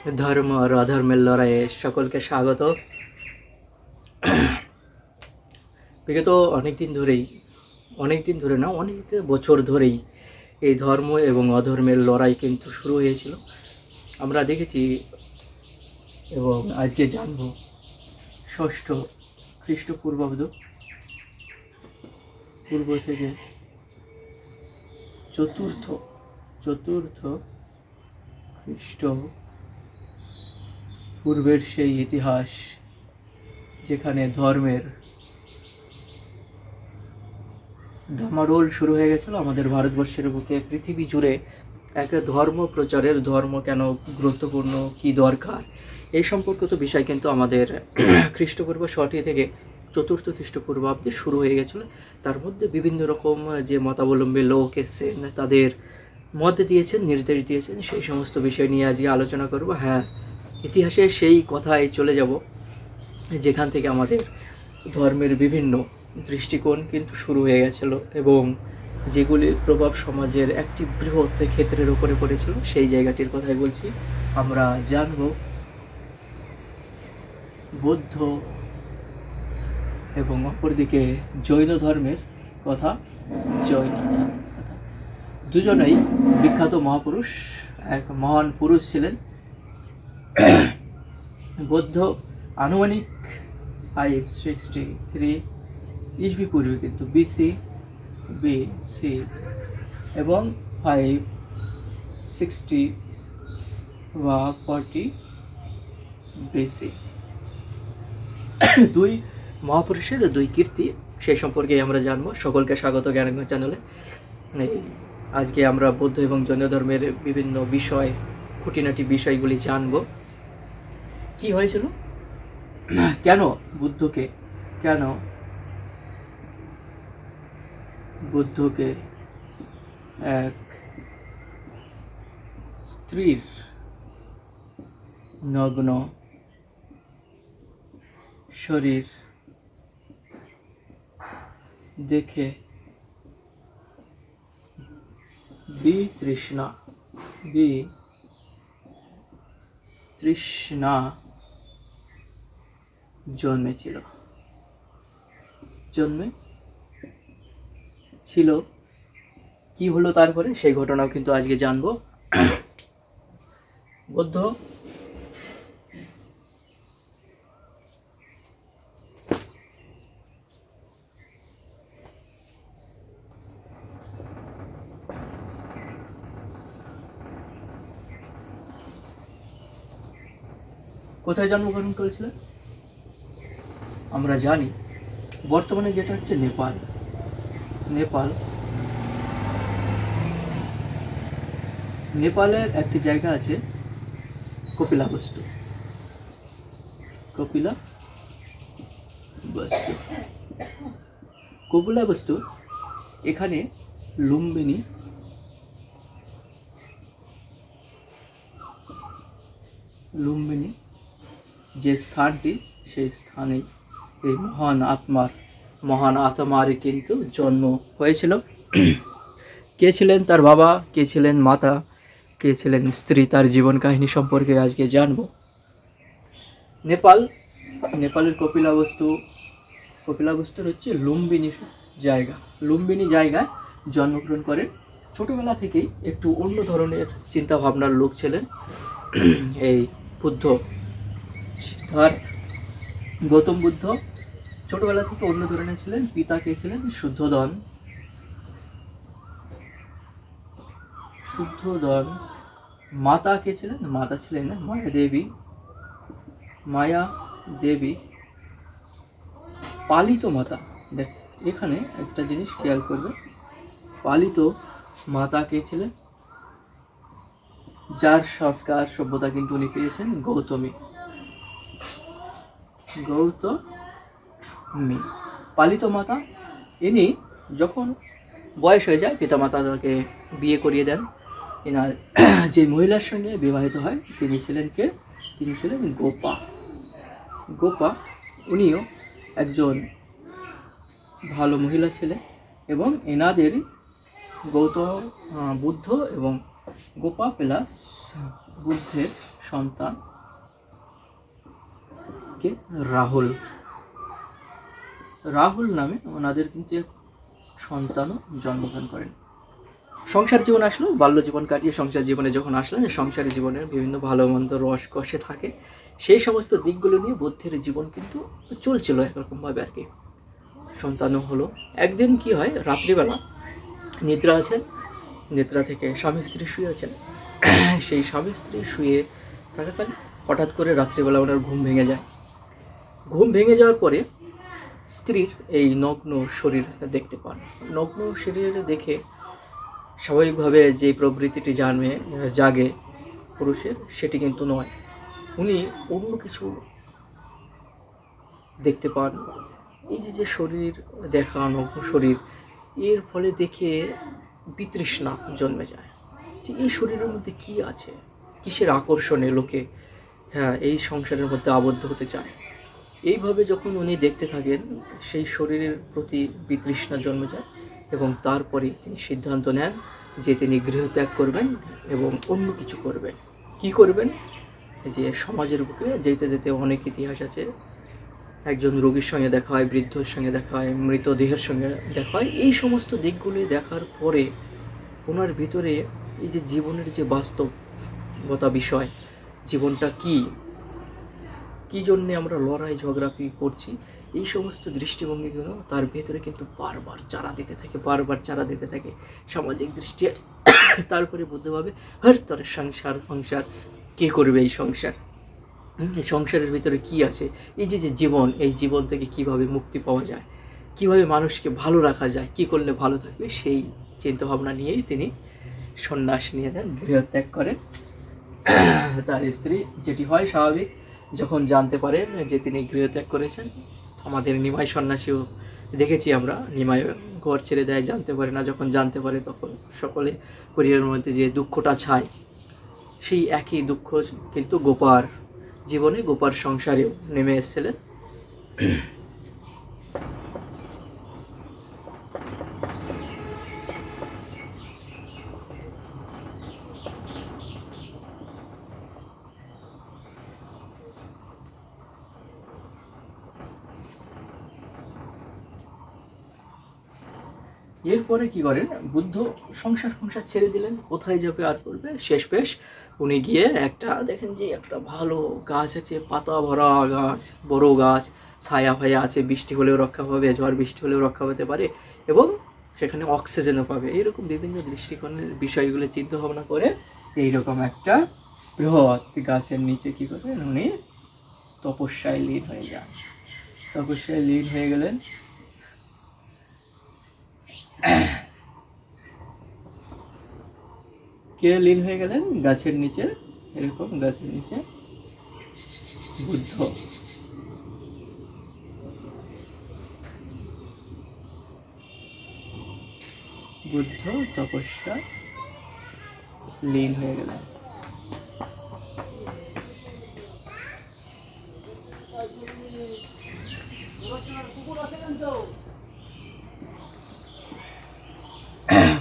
ধর্ম আর অধর্মের লড়াইয়ে সকলকে স্বাগত। বিগত অনেক দিন ধরে না, অনেক বছর ধরেই এই ধর্ম এবং অধর্মের লড়াই কিন্তু শুরু হয়েছিল, আমরা দেখেছি। এবং আজকে জানব ষষ্ঠ খ্রিস্টপূর্বাব্দ পূর্ব থেকে চতুর্থ খ্রিস্ট পূর্বের সেই ইতিহাস, যেখানে ধর্মের ডামাডোল শুরু হয়ে গেছিল আমাদের ভারতবর্ষের বুকে। পৃথিবী জুড়ে একটা ধর্ম প্রচারের, ধর্ম কেন গুরুত্বপূর্ণ, কি দরকার, এই সম্পর্কিত বিষয় কিন্তু আমাদের খ্রিস্টপূর্ব ৬টি থেকে চতুর্থ খ্রিস্টপূর্বাব্দে শুরু হয়ে গেছিলো। তার মধ্যে বিভিন্ন রকম যে মতাবলম্বী লোক এসছেন, তাদের মত দিয়েছেন, নির্দেশ দিয়েছেন, সেই সমস্ত বিষয় নিয়ে আজকে আলোচনা করব। হ্যাঁ, ইতিহাসে সেই কথায় চলে যাব যেখান থেকে আমাদের ধর্মের বিভিন্ন দৃষ্টিকোণ কিন্তু শুরু হয়ে গেছিলো এবং যেগুলির প্রভাব সমাজের একটি বৃহৎ ক্ষেত্রের উপরে পড়েছিল, সেই জায়গাটির কথাই বলছি। আমরা জানব বৌদ্ধ এবং অপরদিকে জৈন ধর্মের কথা। দুজনেই বিখ্যাত মহাপুরুষ, এক মহান পুরুষ ছিলেন। বৌদ্ধ আনুমানিক 563 ইসবি পূর্বে কিন্তু বিসি এবং 560 বা 40 বিসি। দুই মহাপুরুষের দুই কীর্তি, সেই সম্পর্কে আমরা জানবো। সকলকে স্বাগত জ্ঞানগঞ্জ চ্যানেলে। আজকে আমরা বৌদ্ধ এবং জৈন ধর্মের বিভিন্ন বিষয়, খুঁটিনাটি বিষয়গুলি জানব। কি হয়েছিল, কেন বুদ্ধকে এক স্ত্রীর নগ্ন শরীর দেখে বিতৃষ্ণা জন্মেছিল। কি হলো তারপরে, সেই ঘটনাও কিন্তু আজকে জানবো। বৌদ্ধ কোথায় জন্মগ্রহণ করেছিলেন আমরা জানি, বর্তমানে যেটা হচ্ছে নেপালের একটি জায়গা আছে কপিলাবস্তু। এখানে লুম্বিনী যে স্থানটি, সেই স্থানে এই মহান আত্মার কিন্তু জন্ম হয়েছিল। কে ছিলেন তার বাবা, কে ছিলেন মাতা, কে ছিলেন স্ত্রী, তার জীবন কাহিনী সম্পর্কে আজকে জানব। নেপালের কপিলাবস্তুর হচ্ছে লুম্বিনী জায়গায় জন্মগ্রহণ করেন। ছোটবেলা থেকেই একটু অন্য ধরনের চিন্তা ভাবনার লোক ছিলেন এই বুদ্ধ। সিদ্ধার্থ গৌতম বুদ্ধ ছোটবেলা থেকে অন্য ধরনের ছিলেন। পিতা কে ছিলেন? শুদ্ধোদন। মাতা কে ছিলেন? মাতা ছিলেন মায়া দেবী পালিত মাতা। দেখ, এখানে একটা জিনিস খেয়াল করবে, পালিত মাতা কে ছিলেন? যার সংস্কার সভ্যতা কিন্তু উনি পেয়েছেন গৌতমী। পালিত মাতা, ইনি যখন বয়স হয়ে যায়, পিতামাতা তাকে বিয়ে করিয়ে দেন। এনার যে মহিলার সঙ্গে বিবাহিত হয়, তিনি ছিলেন গোপা। উনিও একজন ভালো মহিলা ছিলেন এবং এনাদেরই বুদ্ধ এবং গোপা প্লাস বুদ্ধের সন্তান কে রাহুল। রাহুল নামে ওনাদের কিন্তু এক সন্তানও জন্মগ্রহণ করেন। সংসার জীবন আসলো, বাল্য জীবন কাটিয়ে সংসার জীবনে যখন আসলেন, সংসার জীবনের বিভিন্ন ভালো মন্দ রস কষে থাকে, সেই সমস্ত দিকগুলো নিয়ে বুদ্ধের জীবন কিন্তু চলছিল একরকমভাবে আর কি। সন্তানও হলো। একদিন কি হয়, রাত্রিবেলা নিদ্রা আছেন, নিদ্রা থেকে স্বামী স্ত্রী শুয়ে আছেন। সেই স্বামী স্ত্রী শুয়ে থাকাকালীন হঠাৎ করে রাত্রিবেলা ওনার ঘুম ভেঙে যায়। ঘুম ভেঙে যাওয়ার পরে স্ত্রীর এই নগ্ন শরীর দেখতে পান। নগ্ন শরীর দেখে স্বাভাবিকভাবে যে প্রবৃত্তিটি জাগে পুরুষের, সেটি কিন্তু নয়। উনি অন্য কিছু দেখতে পান। এই যে শরীর দেখা, নগ্ন শরীর, এর ফলে দেখে বিতৃষ্ণা জন্মে যায় যে এই শরীরের মধ্যে কি আছে, কিসের আকর্ষণে লোকে এই সংসারের মধ্যে আবদ্ধ হতে চায়। এইভাবে যখন উনি দেখতে থাকেন, সেই শরীরের প্রতি বিতৃষ্ণা জন্মে যায় এবং তারপরে তিনি সিদ্ধান্ত নেন যে তিনি গৃহত্যাগ করবেন এবং অন্য কিছু করবেন। কি করবেন? যে সমাজের বুকে যেতে যেতে অনেক ইতিহাস আছে, একজন রোগীর সঙ্গে দেখা হয়, বৃদ্ধর সঙ্গে দেখা হয়, মৃতদেহের সঙ্গে দেখা হয়। এই সমস্ত দিকগুলি দেখার পরে ওনার ভিতরে এই যে জীবনের যে বাস্তবতা বিষয়, জীবনটা কী জন্যে আমরা লড়াই ঝগড়াপি করছি, এই সমস্ত দৃষ্টিভঙ্গিগুলো তার ভেতরে কিন্তু বারবার চারা দিতে থাকে সামাজিক দৃষ্টি। তারপরে বুঝতে পারবে হর তোর সংসার কে করবে, এই সংসারের ভিতরে কি আছে, এই যে জীবন, এই জীবন থেকে কিভাবে মুক্তি পাওয়া যায়, কিভাবে মানুষকে ভালো রাখা যায়, কি করলে ভালো থাকবে, সেই চিন্তাভাবনা নিয়েই তিনি সন্ন্যাস নিয়ে নেন, গৃহত্যাগ করেন। তার স্ত্রী, যেটি হয় স্বাভাবিক, যখন জানতে পারেন যে তিনি গৃহত্যাগ করেছেন, আমাদের নিমাই সন্ন্যাসীও দেখেছি আমরা, নিমাই ঘর ছেড়ে দেয়, জানতে পারে না। যখন জানতে পারে তখন সকলে পরিবারের মধ্যে যে দুঃখটা ছায়, সেই একই দুঃখ কিন্তু গোপার জীবনে, গোপার সংসারেও নেমে এসেছিলেন। এরপরে কি করেন, বুদ্ধ সংসার ছেড়ে দিলেন, কোথায় যাবে আর করবে, শেষ পেশ উনি গিয়ে দেখেন যে একটা ভালো গাছ আছে, পাতা ভরা গাছ, বড় গাছ, ছায়া ফায়া আছে, বৃষ্টি হলেও রক্ষা পাবে, ঝড় বৃষ্টি হলেও রক্ষা পেতে পারে এবং সেখানে অক্সিজেনও পাবে। এইরকম বিভিন্ন দৃষ্টিকোণের বিষয়গুলো চিন্তা ভাবনা করে এইরকম একটা বৃহৎ গাছের নিচে কি করেন, উনি তপস্যায় লীন হয়ে যান। তপস্যায় লীন হয়ে গেলেন। কে লীন হয়ে গেলেন? গাছের নিচে, এরকম গাছের নিচে বুদ্ধ। বুদ্ধ তপস্যা লীন হয়ে গেলেন।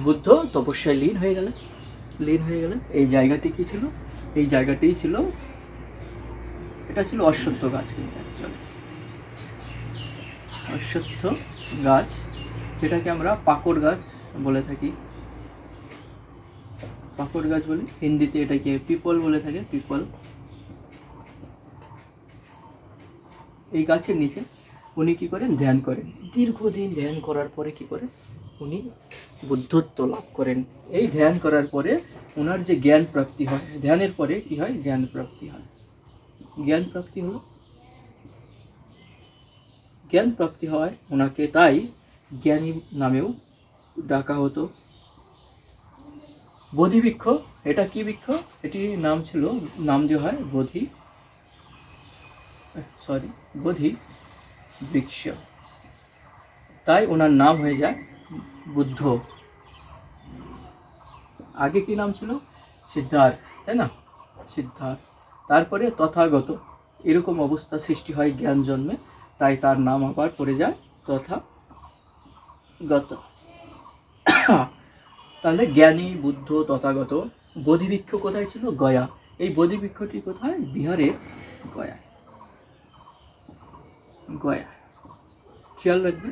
বুদ্ধ তপস্যায় লীন হয়ে গেলেন। এই জায়গাটি কি ছিল? এই জায়গাটি ছিল, এটা ছিল অশ্বত্থ গাছ, কিন্তু অ্যাকচুয়ালি অশ্বত্থ গাছ, যেটাকে আমরা পাকড় গাছ বলে থাকি। পাকড় গাছ বলি, হিন্দিতে এটাকে পিপল বলে থাকে, পিপল। এই গাছের নিচে উনি কি করেন? ধ্যান করেন। দীর্ঘদিন ধ্যান করার পরে কি করেন? উনি বুদ্ধত্ব লাভ করেন। এই ধ্যান করার পরে ওনার যে জ্ঞান প্রাপ্তি হয়, ধ্যানের পরে কি হয়? জ্ঞান প্রাপ্তি হয়। জ্ঞান প্রাপ্তি হয় ওনাকে, তাই জ্ঞানী নামেও ডাকা হতো। বোধি বৃক্ষ, এটা কি বৃক্ষ? এটির নাম দেওয়া হয় বোধি বৃক্ষ, তাই ওনার নাম হয়ে যায় বুদ্ধ। আগে কি নাম ছিল? সিদ্ধার্থ, তাই না? সিদ্ধার্থ। তারপরে তথাগত, এরকম অবস্থা সৃষ্টি হয় জ্ঞান জন্মে, তাই তার নাম আবার পড়ে যায় তথাগত। তাহলে জ্ঞানী, বুদ্ধ, তথাগত, বোধিবৃক্ষ কোথায় ছিল? গয়া। এই বোধিবৃক্ষটি কোথায়? বিহারের গয়া। গয়া, খেয়াল রাখবে,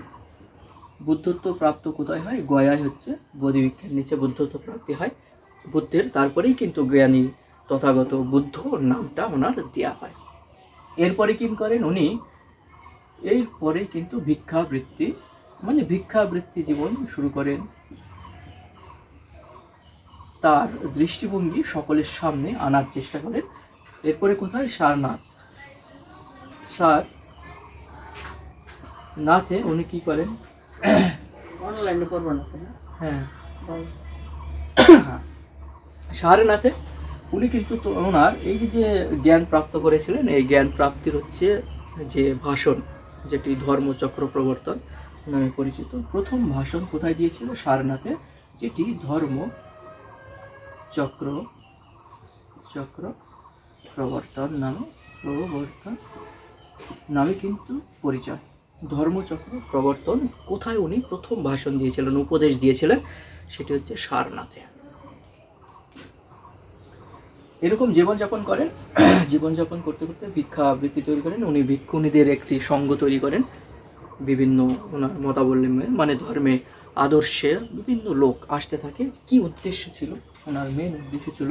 বুদ্ধত্ব প্রাপ্ত কোথায় হয়? গয়ায় হচ্ছে বোধিবৃক্ষের নিচে বুদ্ধত্ব প্রাপ্তি হয় বুদ্ধের। তারপরেই কিন্তু জ্ঞানী তথাগত বুদ্ধ নামটা ওনার দেওয়া হয়। এরপরে কি করেন উনি? এরপরে কিন্তু ভিক্ষাবৃত্তি, মানে ভিক্ষাবৃত্তি জীবন শুরু করেন। তার দৃষ্টিভঙ্গি সকলের সামনে আনার চেষ্টা করেন। এরপরে কোথায়? সারনাথ। সারনাথে উনি কি করেন? হ্যাঁ, সারনাথে উনি কিন্তু ওনার এই যে জ্ঞান প্রাপ্ত করেছিলেন, এই জ্ঞান প্রাপ্তির হচ্ছে যে ভাষণ, যেটি ধর্মচক্র প্রবর্তন নামে পরিচিত, প্রথম ভাষণ কোথায় দিয়েছিল? সারনাথে, যেটি ধর্ম চক্র প্রবর্তন নামে কিন্তু পরিচয়। ধর্মচক্র প্রবর্তন কোথায় উনি প্রথম ভাষণ দিয়েছিলেন, উপদেশ দিয়েছিলেন? সেটি হচ্ছে সারনাথে। এরকম জীবনযাপন করেন। জীবনযাপন করতে করতে ভিক্ষাবৃত্তি তৈরি করেন। উনি ভিক্ষুণীদের একটি সঙ্গ তৈরি করেন। বিভিন্ন ওনার মতাবলম্বী, মানে ধর্মে আদর্শে বিভিন্ন লোক আসতে থাকে। কি উদ্দেশ্য ছিল? ওনার মেন উদ্দেশ্য ছিল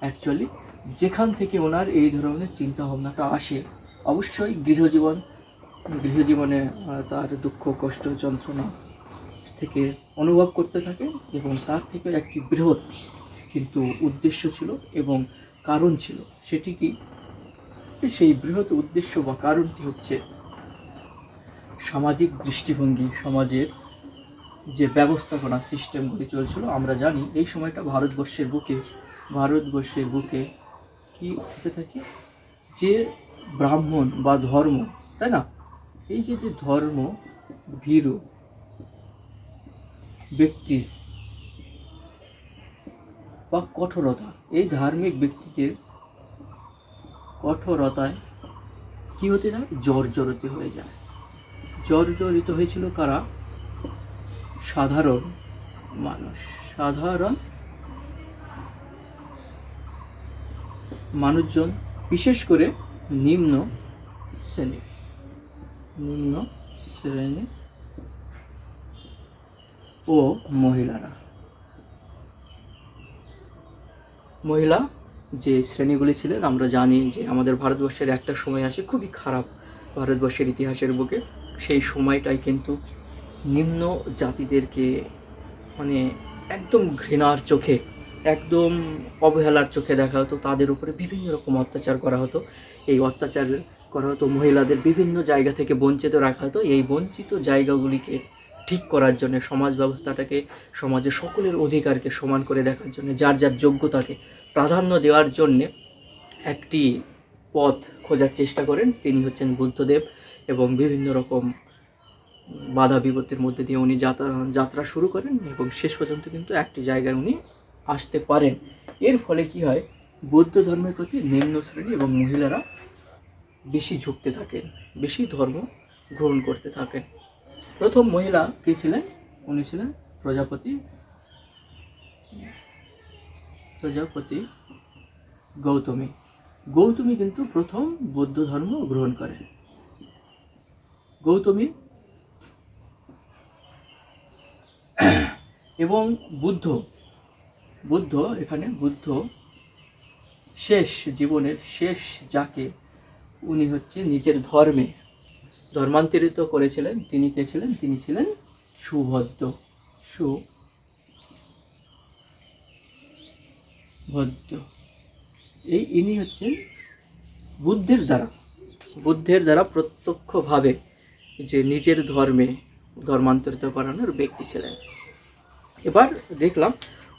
অ্যাকচুয়ালি, যেখান থেকে ওনার এই ধরনের চিন্তা ভাবনাটা আসে, অবশ্যই গৃহজীবনে তার দুঃখ কষ্ট যন্ত্রণা থেকে অনুভব করতে থাকে, এবং তার থেকে একটি বৃহৎ কিন্তু উদ্দেশ্য ছিল এবং কারণ ছিল। সেটি কি? সেই বৃহৎ উদ্দেশ্য বা কারণটি হচ্ছে সামাজিক দৃষ্টিভঙ্গি, সমাজের যে ব্যবস্থাপনা সিস্টেমগুলি চলছিল। আমরা জানি এই সময়টা ভারতবর্ষের বুকে কি হতে থাকে? যে ব্রাহ্মণ বা ধর্ম, তাই না, এই যে ধর্ম ভীরু ব্যক্তি বা কঠোরতা, এই ধার্মিক ব্যক্তিদের কঠোরতায় কি হতে যায়? জর্জরিত হয়ে যায়। জর্জরিত হয়েছিল কারা? সাধারণ মানুষ, সাধারণ মানুষজন, বিশেষ করে নিম্ন শ্রেণী ও মহিলা যে শ্রেণীগুলি ছিলেন, আমরা জানি যে আমাদের ভারতবর্ষের একটা সময় আসে খুবই খারাপ ভারতবর্ষের ইতিহাসের বুকে। সেই সময়টাই কিন্তু নিম্ন জাতিদেরকে মানে একদম ঘৃণার চোখে, একদম অবহেলার চোখে দেখা হতো। তাদের উপরে বিভিন্ন রকম অত্যাচার করা হতো। এই অত্যাচার করা হতো, মহিলাদের বিভিন্ন জায়গা থেকে বঞ্চিত রাখা হতো। এই বঞ্চিত জায়গাগুলিকে ঠিক করার জন্য, সমাজ ব্যবস্থাটাকে, সমাজের সকলের অধিকারকে সমান করে দেখার জন্য, যার যার যোগ্যতাকে প্রাধান্য দেওয়ার জন্যে একটি পথ খোঁজার চেষ্টা করেন। তিনি হচ্ছেন বুদ্ধদেব, এবং বিভিন্ন রকম বাধা বিপত্তির মধ্যে দিয়ে উনি যাত্রা শুরু করেন, এবং শেষ পর্যন্ত কিন্তু একটি জায়গায় উনি আসতে পারেন। এর ফলে কি হয়? বৌদ্ধ ধর্মের প্রতি নিম্ন শ্রেণী এবং মহিলারা বেশি ঝুঁকতে থাকেন, বেশি ধর্ম গ্রহণ করতে থাকেন। প্রথম মহিলা কে ছিলেন? উনি ছিলেন প্রজাপতি গৌতমী কিন্তু প্রথম বৌদ্ধ ধর্ম গ্রহণ করেন। গৌতমী এবং বুদ্ধ এখানে শেষ জীবনের শেষ যাকে উনি হচ্ছে নিজের ধর্মান্তরিত করেছিলেন, তিনি কে ছিলেন? তিনি ছিলেন সুভদ্র। ইনি হচ্ছেন বুদ্ধের দ্বারা প্রত্যক্ষভাবে যে নিজের ধর্মান্তরিত করানোর ব্যক্তি ছিলেন। এবার দেখলাম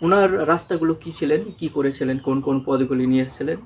ওনার রাস্তাগুলো কি ছিলেন, কি করেছিলেন, কোন কোন পদগুলি নিয়ে এসেছিলেন।